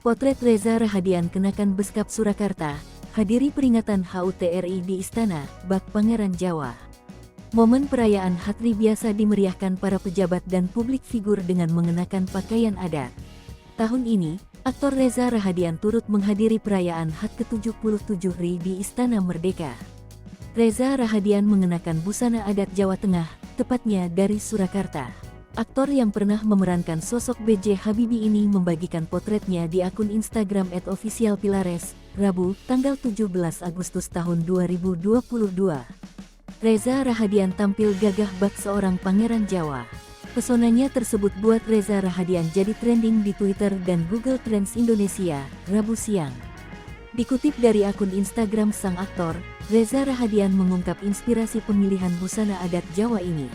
Potret Reza Rahadian kenakan Beskap Surakarta, hadiri peringatan HUT RI di Istana, Bak Pangeran Jawa. Momen perayaan HUT biasa dimeriahkan para pejabat dan publik figur dengan mengenakan pakaian adat. Tahun ini, aktor Reza Rahadian turut menghadiri perayaan HUT ke-77 RI di Istana Merdeka. Reza Rahadian mengenakan busana adat Jawa Tengah, tepatnya dari Surakarta. Aktor yang pernah memerankan sosok B.J. Habibie ini membagikan potretnya di akun Instagram @officialpilares, Rabu, tanggal 17 Agustus tahun 2022. Reza Rahadian tampil gagah bak seorang pangeran Jawa. Pesonanya tersebut buat Reza Rahadian jadi trending di Twitter dan Google Trends Indonesia, Rabu siang. Dikutip dari akun Instagram sang aktor, Reza Rahadian mengungkap inspirasi pemilihan busana adat Jawa ini.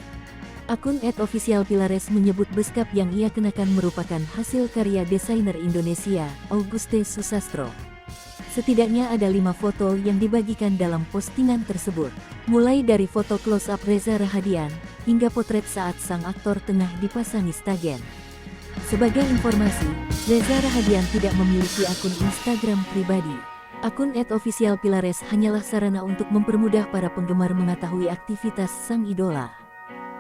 Akun @officialpilares menyebut beskap yang ia kenakan merupakan hasil karya desainer Indonesia, Auguste Susastro. Setidaknya ada 5 foto yang dibagikan dalam postingan tersebut. Mulai dari foto close-up Reza Rahadian, hingga potret saat sang aktor tengah dipasangi stagen. Sebagai informasi, Reza Rahadian tidak memiliki akun Instagram pribadi. Akun @officialpilares hanyalah sarana untuk mempermudah para penggemar mengetahui aktivitas sang idola.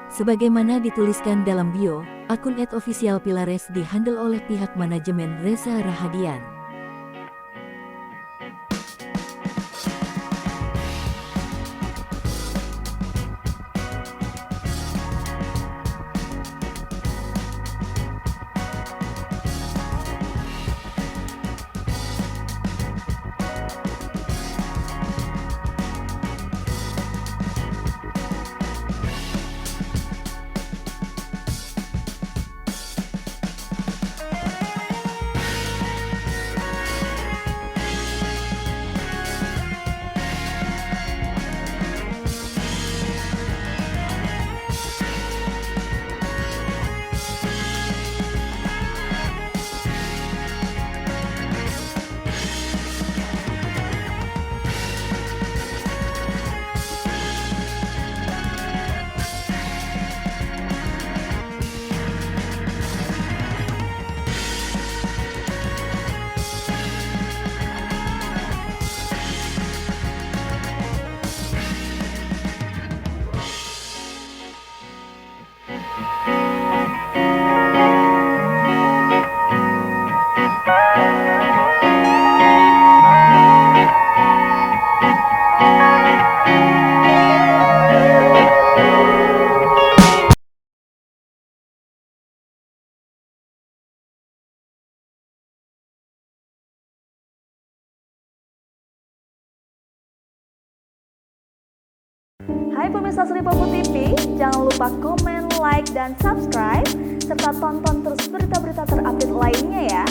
Sebagaimana dituliskan dalam bio, akun @officialpilares dihandle oleh pihak manajemen Reza Rahadian. Hai pemirsa Sri Popo TV, jangan lupa komen, like, dan subscribe, serta tonton terus berita-berita terupdate lainnya ya.